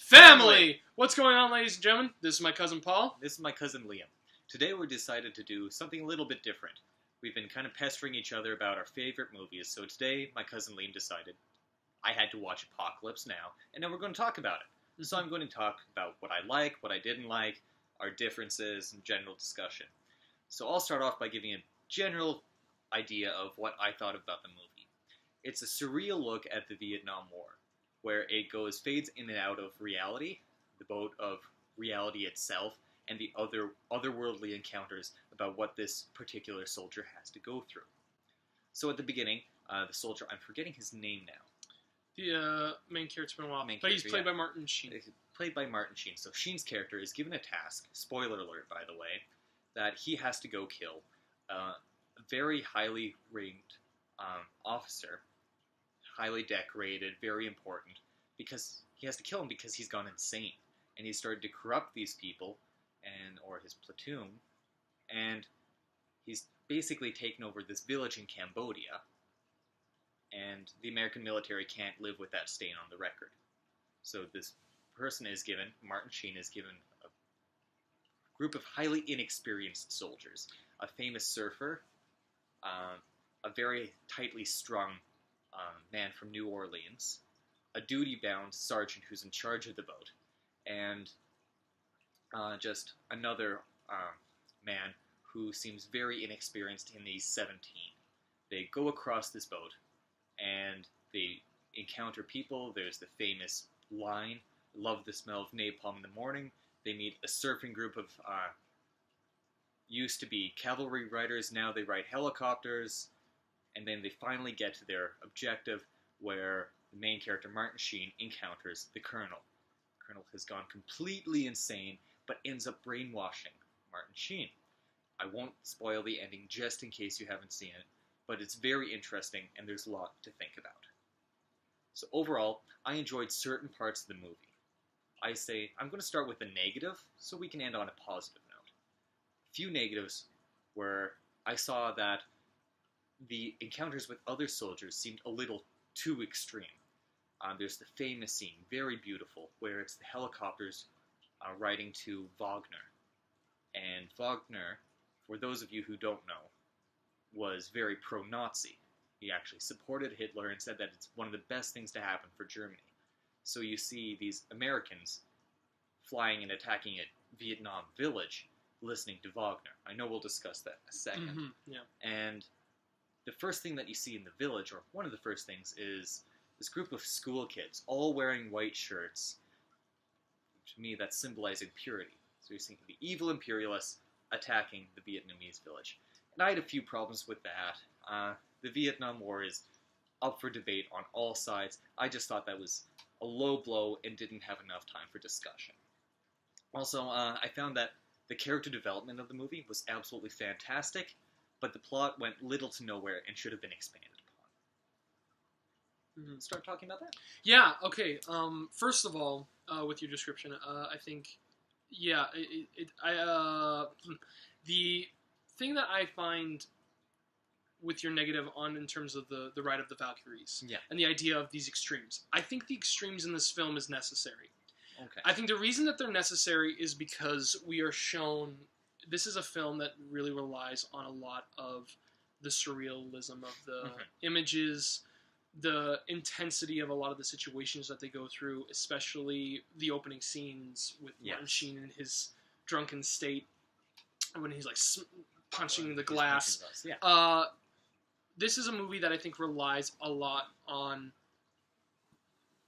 Family! What's going on, ladies and gentlemen? This is my cousin Paul. This is my cousin Liam. Today we decided to do something a little bit different. We've been kind of pestering each other about our favorite movies, so today my cousin Liam decided I had to watch Apocalypse Now, and now we're going to talk about it. So I'm going to talk about what I like, what I didn't like, our differences, and general discussion. So I'll start off by giving a general idea of what I thought about the movie. It's a surreal look at the Vietnam War, where it fades in and out of reality, the boat of reality itself, and the otherworldly encounters about what this particular soldier has to go through. So at the beginning, the soldier, I'm forgetting his name now. The main character's been a while, but he's played by Martin Sheen. Played by Martin Sheen. So Sheen's character is given a task, spoiler alert by the way, that he has to go kill a very highly ranked officer, highly decorated, very important, because he has to kill him because he's gone insane. And he's started to corrupt these people, or his platoon, and he's basically taken over this village in Cambodia, and the American military can't live with that stain on the record. So this person is given, Martin Sheen is given a group of highly inexperienced soldiers, a famous surfer, a very tightly strung man from New Orleans, a duty-bound sergeant who's in charge of the boat, and just another man who seems very inexperienced, and he's 17. They go across this boat, and they encounter people. There's the famous line, "Love the smell of napalm in the morning." They meet a surfing group of used to be cavalry riders, now they ride helicopters, and then they finally get to their objective, where the main character, Martin Sheen, encounters the Colonel. The Colonel has gone completely insane, but ends up brainwashing Martin Sheen. I won't spoil the ending just in case you haven't seen it, but it's very interesting, and there's a lot to think about. So overall, I enjoyed certain parts of the movie. I'm going to start with the negative, so we can end on a positive note. A few negatives were, I saw that the encounters with other soldiers seemed a little too extreme. There's the famous scene, very beautiful, where it's the helicopters riding to Wagner. And Wagner, for those of you who don't know, was very pro-Nazi. He actually supported Hitler and said that it's one of the best things to happen for Germany. So you see these Americans flying and attacking a Vietnam village, listening to Wagner. I know we'll discuss that in a second. Mm-hmm, yeah. And the first thing that you see in the village, or one of the first things, is this group of school kids, all wearing white shirts. To me, that's symbolizing purity. So you're seeing the evil imperialists attacking the Vietnamese village. And I had a few problems with that. The Vietnam War is up for debate on all sides. I just thought that was a low blow and didn't have enough time for discussion. Also, I found that the character development of the movie was absolutely fantastic, but the plot went little to nowhere and should have been expanded upon. Mm-hmm. Start talking about that? Yeah, okay. First of all, with your description, I think, yeah, the thing that I find with your negative on in terms of the Ride of the Valkyries, yeah, and the idea of these extremes, I think the extremes in this film is necessary. Okay. I think the reason that they're necessary is because we are shown, this is a film that really relies on a lot of the surrealism of the images, the intensity of a lot of the situations that they go through, especially the opening scenes with Martin Sheen in his drunken state, when he's like punching the glass. This is a movie that I think relies a lot on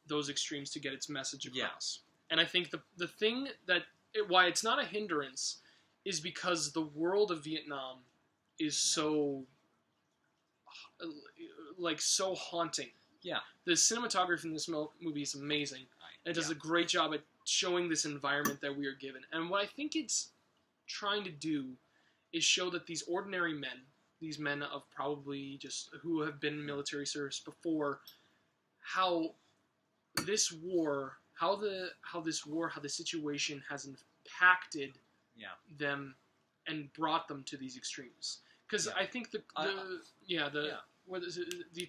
those extremes to get its message across. And I think the thing that, why it's not a hindrance, is because the world of Vietnam is so haunting. Yeah. The cinematography in this movie is amazing. And it does a great job at showing this environment that we are given. And what I think it's trying to do is show that these ordinary men, these men of probably just who have been in military service before, how this situation has impacted them and brought them to these extremes. Because I think the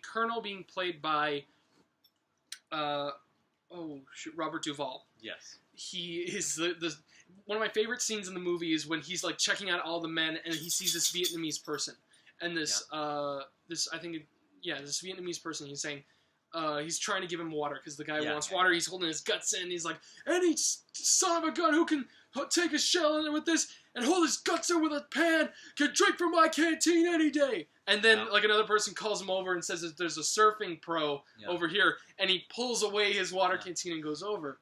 colonel being played by Robert Duvall. Yes. He is the one of my favorite scenes in the movie is when he's like checking out all the men and he sees this Vietnamese person and this this Vietnamese person. He's saying he's trying to give him water because the guy wants water. He's holding his guts in. He's like, any son of a gun who can take a shell in with this and hold his guts in with a pan can drink from my canteen any day. And then like another person calls him over and says that there's a surfing pro over here, and he pulls away his water canteen and goes over.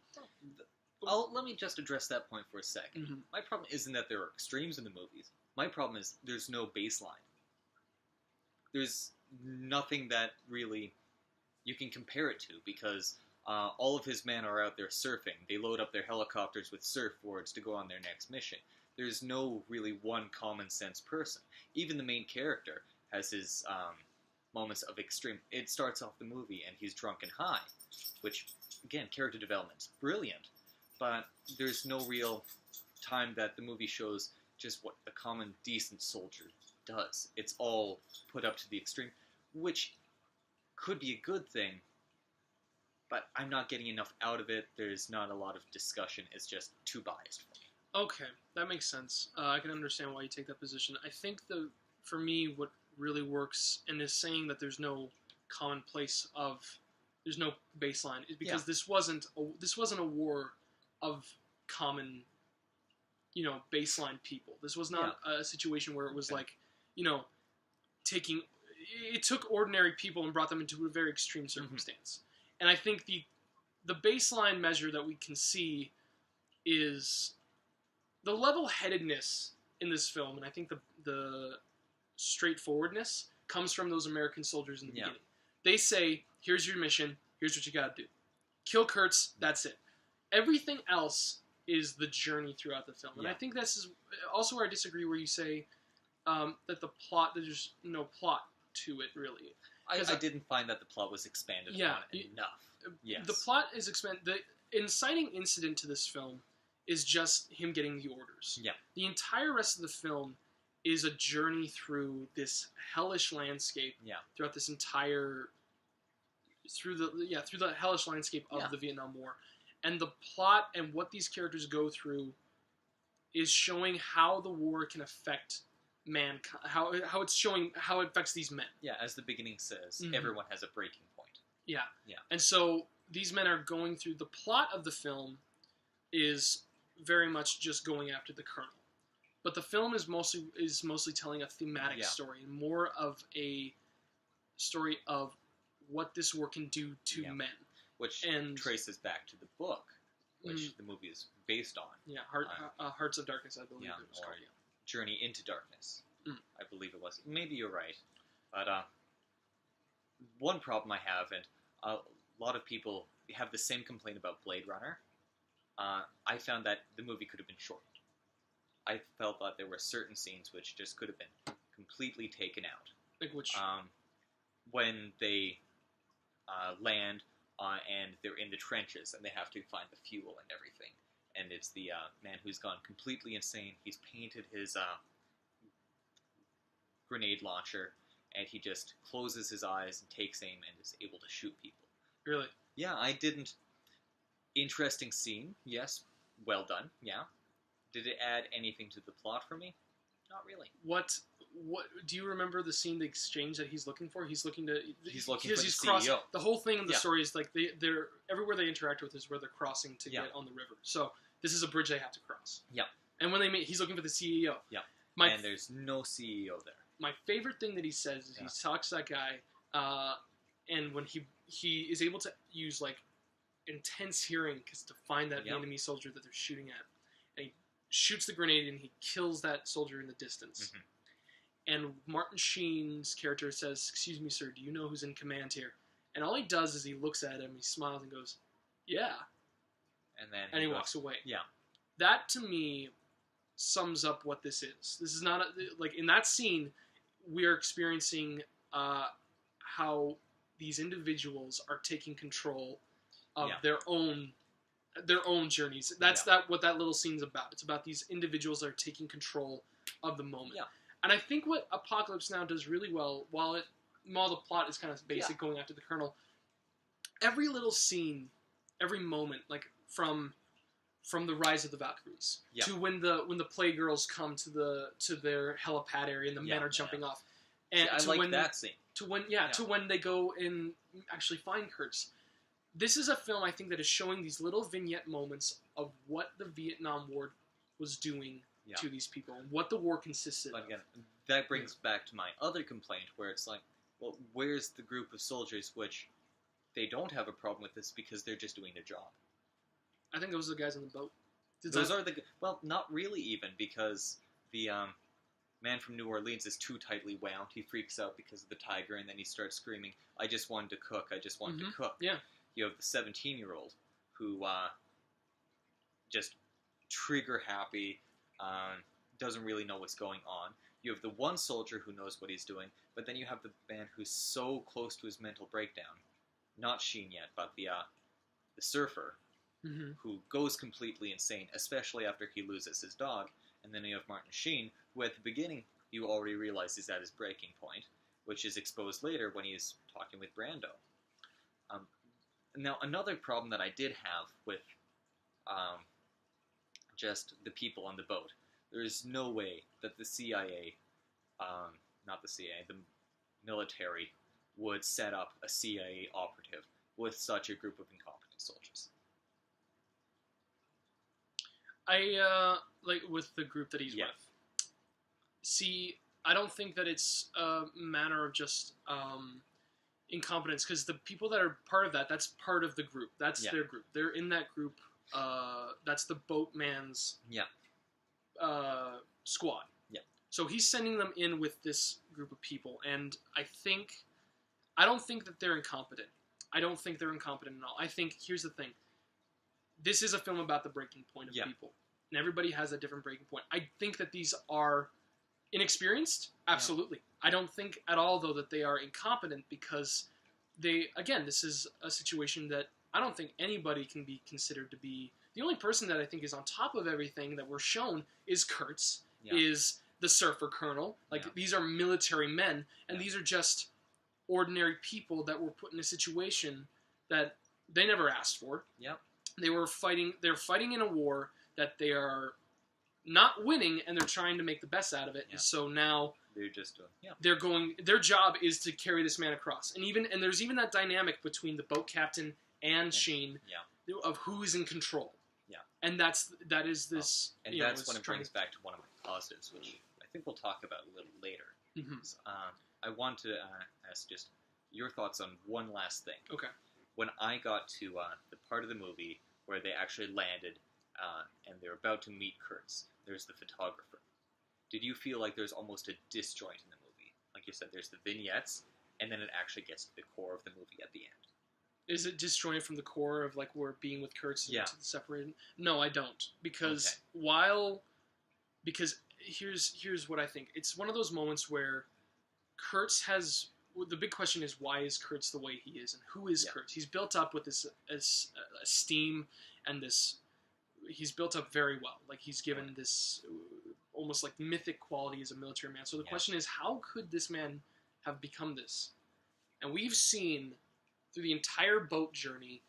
Let me just address that point for a second. Mm-hmm. My problem isn't that there are extremes in the movies. My problem is there's no baseline. There's nothing that really you can compare it to because all of his men are out there surfing. They load up their helicopters with surfboards to go on their next mission. There's no really one common sense person. Even the main character has his moments of extreme. It starts off the movie and he's drunk and high, which, again, character development's brilliant, but there's no real time that the movie shows just what a common, decent soldier does. It's all put up to the extreme, which could be a good thing, but I'm not getting enough out of it. There's not a lot of discussion. It's just too biased for me. Okay, that makes sense. I can understand why you take that position. I think for me, what really works and is saying that there's no commonplace there's no baseline is because this wasn't a war of common, baseline people. This was not a situation where it was like, it took ordinary people and brought them into a very extreme circumstance. Mm-hmm. And I think the baseline measure that we can see is the level-headedness in this film, and I think the straightforwardness comes from those American soldiers in the beginning. They say, here's your mission, here's what you gotta do. Kill Kurtz, that's it. Everything else is the journey throughout the film. And I think this is also where I disagree, where you say that there's no plot to it, really. I didn't find that the plot was expanded on enough. Yes. The plot is expanded. The inciting incident to this film is just him getting the orders. Yeah. The entire rest of the film is a journey through this hellish landscape throughout this entire through the hellish landscape of the Vietnam War. And the plot and what these characters go through is showing how the war can affect mankind, how it's showing how it affects these men. Yeah, as the beginning says, everyone has a breaking point. Yeah. Yeah. And so these men are going through, the plot of the film is very much just going after the colonel. But the film is mostly telling a thematic story, and more of a story of what this war can do to men. Which traces back to the book, which the movie is based on. Yeah, Hearts of Darkness, I believe it was called. Journey into Darkness, I believe it was. Maybe you're right. But one problem I have, and a lot of people have the same complaint about Blade Runner, I found that the movie could have been shortened. I felt that there were certain scenes which just could have been completely taken out. Like which? When they land and they're in the trenches and they have to find the fuel and everything. And it's the man who's gone completely insane. He's painted his grenade launcher, and he just closes his eyes and takes aim and is able to shoot people. Really? Yeah, I didn't. Interesting scene, yes. Well done, yeah. Did it add anything to the plot for me? Not really. What do you remember the scene, the exchange that he's looking for? He's looking for the CEO. The whole thing in the story is like they're everywhere they interact with is where they're crossing to get on the river. So this is a bridge they have to cross. Yeah. And when they meet, he's looking for the CEO. Yeah. And there's no CEO there. My favorite thing that he says is he talks to that guy, and when he is able to use like intense hearing to find that enemy soldier that they're shooting at, and he shoots the grenade and he kills that soldier in the distance. Mm-hmm. And Martin Sheen's character says, "Excuse me, sir, do you know who's in command here?" And all he does is he looks at him, he smiles and goes, "Yeah." And he walks away. Yeah. That, to me, sums up what this is. This is not, in that scene, we are experiencing how these individuals are taking control of their own journeys. That's what that little scene's about. It's about these individuals that are taking control of the moment. Yeah. And I think what Apocalypse Now does really well, while the plot is kind of basic, going after the Colonel, every little scene every moment, like from the Rise of the Valkyries Yeah. to when the Playgirls come to their helipad area and the men are jumping off, and I like that scene. To when they go and actually find Kurtz. This is a film, I think, that is showing these little vignette moments of what the Vietnam War was doing to these people and what the war consisted of. Again, that brings back to my other complaint, where it's like, well, where's the group of soldiers which they don't have a problem with this because they're just doing their job? I think those are the guys on the boat. Well, not really even, because the man from New Orleans is too tightly wound. He freaks out because of the tiger, and then he starts screaming, "I just wanted to cook. I just wanted to cook." Yeah. You have the 17-year-old who just trigger happy, doesn't really know what's going on. You have the one soldier who knows what he's doing, but then you have the man who's so close to his mental breakdown. Not Sheen yet, but the surfer, who goes completely insane, especially after he loses his dog. And then you have Martin Sheen, who at the beginning you already realize is at his breaking point, which is exposed later when he's talking with Brando. Now, another problem that I did have with just the people on the boat, there is no way that the CIA, not the CIA, the military, would set up a CIA operative with such a group of incompetent soldiers. Like with the group that he's with. See, I don't think that it's a matter of just incompetence, because the people that are part of that's part of the group. That's their group. They're in that group. That's the boatman's squad. Yeah. So he's sending them in with this group of people, and I don't think that they're incompetent. I don't think they're incompetent at all. I think, here's the thing. This is a film about the breaking point of people. And everybody has a different breaking point. I think that these are inexperienced. Absolutely. I don't think at all, though, that they are incompetent, because this is a situation that I don't think anybody can be considered to be. The only person that I think is on top of everything that we're shown is Kurtz, is the surfer colonel. These are military men, and these are just ordinary people that were put in a situation that they never asked for. Yep. They're fighting in a war that they are not winning, and they're trying to make the best out of it. And so now they're just their job is to carry this man across. And there's even that dynamic between the boat captain and Sheen of who is in control. Yeah. And that is this. And that's when it brings back to one of my positives, which I think we'll talk about a little later. Mm-hmm. So, I want to ask just your thoughts on one last thing. Okay. When I got to the part of the movie where they actually landed and they're about to meet Kurtz, there's the photographer. Did you feel like there's almost a disjoint in the movie? Like you said, there's the vignettes, and then it actually gets to the core of the movie at the end. Is it disjointed from the core of like we're being with Kurtz and separated? No, I don't. Because here's what I think. It's one of those moments where Kurtz has. The big question is, why is Kurtz the way he is, and who is Kurtz? He's built up with this esteem and this. He's built up very well. Like he's given this almost like mythic quality as a military man. So the question is, how could this man have become this? And we've seen through the entire boat journey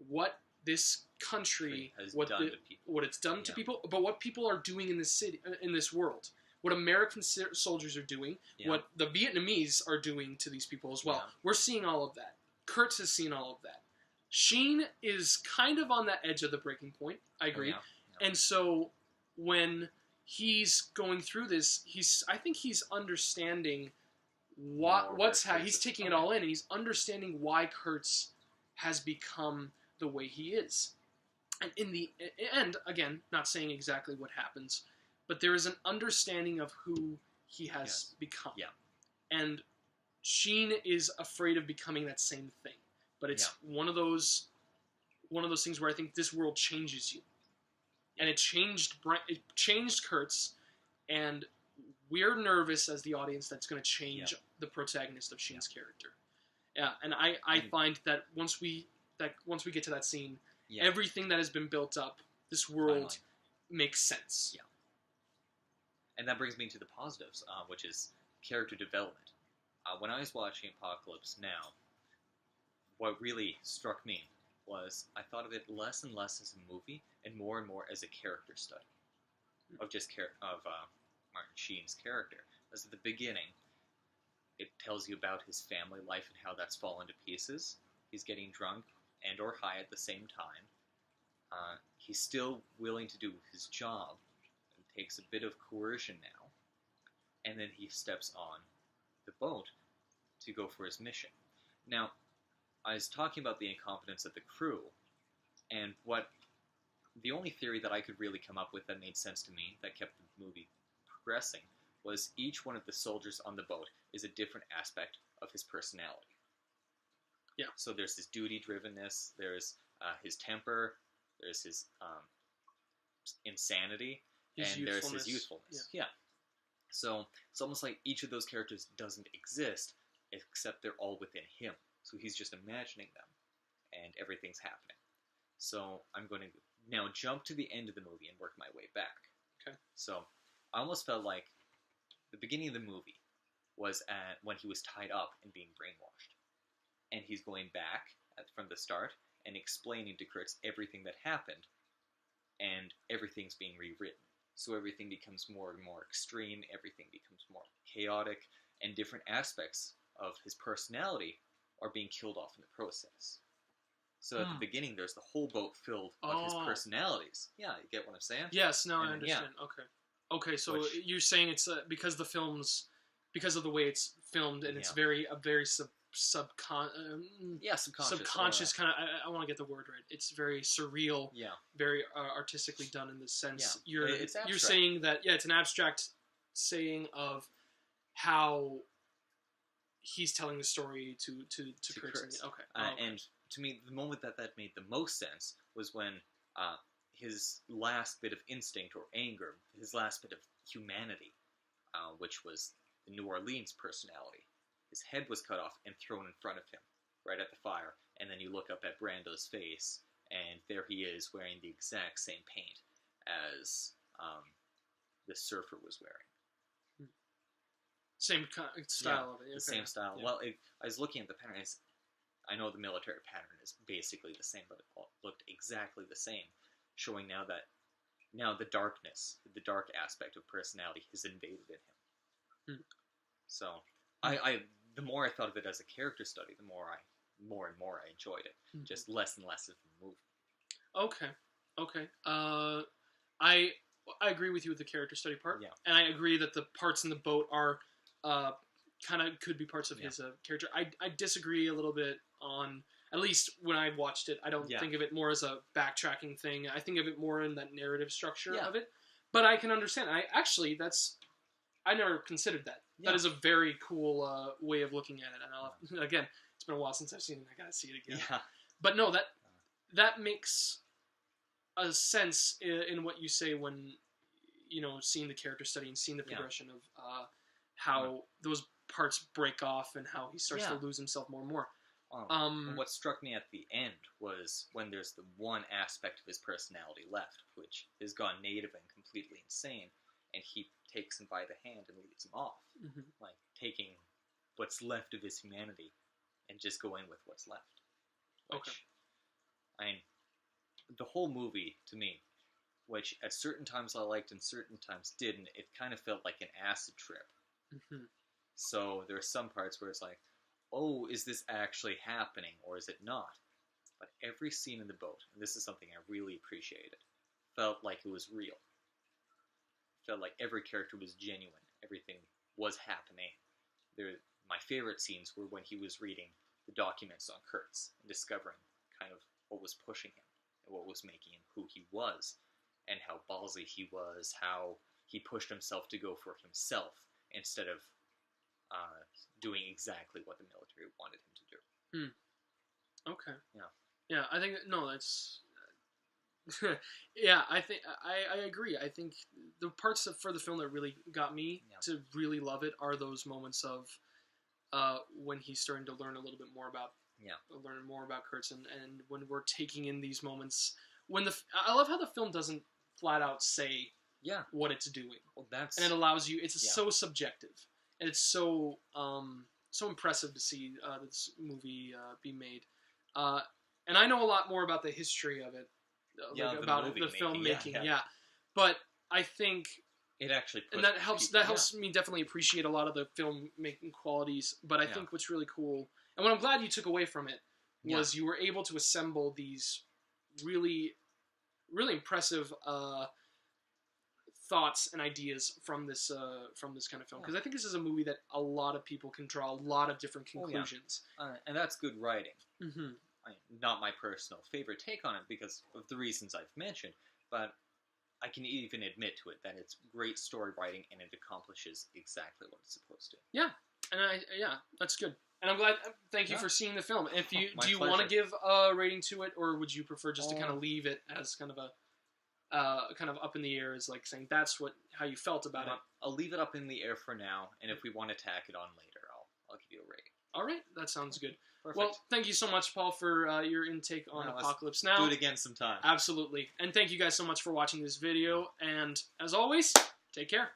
what this country has what it's done to people, but what people are doing in this city, in this world. What American soldiers are doing, what the Vietnamese are doing to these people as well. We're seeing all of that. Kurtz has seen all of that. Sheen is kind of on that edge of the breaking point. I agree. And so when he's going through this, I think he's understanding he's taking it all in, and he's understanding why Kurtz has become the way he is. And in the end, again, not saying exactly what happens, but there is an understanding of who he has become. Yeah. And Sheen is afraid of becoming that same thing. But it's one of those things where I think this world changes you. And it changed Kurtz, and we're nervous as the audience that's going to change the protagonist of Sheen's character. Yeah, and I find that once we get to that scene, everything that has been built up, this world makes sense. Yeah. And that brings me to the positives, which is character development. When I was watching Apocalypse Now, what really struck me was I thought of it less and less as a movie and more as a character study of Martin Sheen's character. As at the beginning, it tells you about his family life and how that's fallen to pieces. He's getting drunk and or high at the same time. He's still willing to do his job and takes a bit of coercion now. And then he steps on the boat to go for his mission. Now, I was talking about the incompetence of the crew, and the only theory that I could really come up with that made sense to me, that kept the movie progressing, was each one of the soldiers on the boat is a different aspect of his personality. Yeah. So there's his duty-drivenness, there's his temper, there's his insanity, and there's his youthfulness. Yeah. So it's almost like each of those characters doesn't exist, except they're all within him. So he's just imagining them, and everything's happening. So I'm going to now jump to the end of the movie and work my way back. Okay. So I almost felt like the beginning of the movie was when he was tied up and being brainwashed. And he's going back from the start and explaining to Kurtz everything that happened, and everything's being rewritten. So everything becomes more and more extreme, everything becomes more chaotic, and different aspects of his personality are being killed off in the process. So at the beginning, there's the whole boat filled of his personalities. Yeah, you get what I'm saying? Yes, now I understand. Yeah. Okay, so you're saying it's because of the way it's filmed, and it's subconscious kind of. I want to get the word right. It's very surreal. Yeah. Very artistically done in the sense. Yeah. You're saying that it's an abstract saying of how he's telling the story to Kurtz. Okay. And to me, the moment that made the most sense was when his last bit of instinct or anger, his last bit of humanity, which was the New Orleans personality, his head was cut off and thrown in front of him, right at the fire. And then you look up at Brando's face, and there he is wearing the exact same paint as the surfer was wearing. Same style of it. The same style. Yeah. Well, I was looking at the pattern. I know the military pattern is basically the same, but it looked exactly the same, showing now the darkness, the dark aspect of personality has invaded in him. So, the more I thought of it as a character study, the more and more I enjoyed it. Just less and less of the movie. Okay. I agree with you with the character study part. Yeah. And I agree that the parts in the boat are kind of could be parts of his character. I disagree a little bit on, at least when I watched it, I don't think of it more as a backtracking thing. I think of it more in that narrative structure of it. But I can understand. I never considered that. Yeah. That is a very cool way of looking at it. And again, it's been a while since I've seen it. I gotta see it again. Yeah. But no, that makes a sense in what you say when, seeing the character study and seeing the progression of how those parts break off and how he starts to lose himself more and more. What struck me at the end was when there's the one aspect of his personality left, which has gone native and completely insane, and he takes him by the hand and leads him off. Like, taking what's left of his humanity and just going with what's left. The whole movie, to me, which at certain times I liked and certain times didn't, it kind of felt like an acid trip. So there are some parts where it's like, oh, is this actually happening, or is it not? But every scene in the boat, and this is something I really appreciated, felt like it was real. Felt like every character was genuine. Everything was happening. My favorite scenes were when he was reading the documents on Kurtz and discovering kind of what was pushing him and what was making him who he was, and how ballsy he was, how he pushed himself to go for himself instead of doing exactly what the military wanted him to do. Okay. Yeah. Yeah, I think that's. Yeah, I think I agree. I think the parts for the film that really got me to really love it are those moments of when he's starting to learn a little bit more about Kurtz, and when we're taking in these moments I love how the film doesn't flat out say what it's doing. Well, and it allows you. It's so subjective, and it's so impressive to see this movie be made. And I know a lot more about the history of it, about the filmmaking. Yeah. But I think it actually and that helps me definitely appreciate a lot of the filmmaking qualities. But I think what's really cool, and what I'm glad you took away from it, was you were able to assemble these really, really impressive thoughts and ideas from this kind of film, because I think this is a movie that a lot of people can draw a lot of different conclusions. And that's good writing. Mm-hmm. Not my personal favorite take on it because of the reasons I've mentioned, but I can even admit to it that it's great story writing and it accomplishes exactly what it's supposed to. Yeah, and that's good. And I'm glad. Thank you for seeing the film. If you My do you pleasure. want to give a rating to it, or would you prefer just to kind of leave it as kind of a kind of up in the air, as like saying that's how you felt about it? I'll leave it up in the air for now, and if we want to tack it on later, I'll give you a rating. All right, that sounds good. Perfect. Well, thank you so much, Paul, for your intake on Apocalypse Now. Do it again sometime. Absolutely. And thank you guys so much for watching this video. And as always, take care.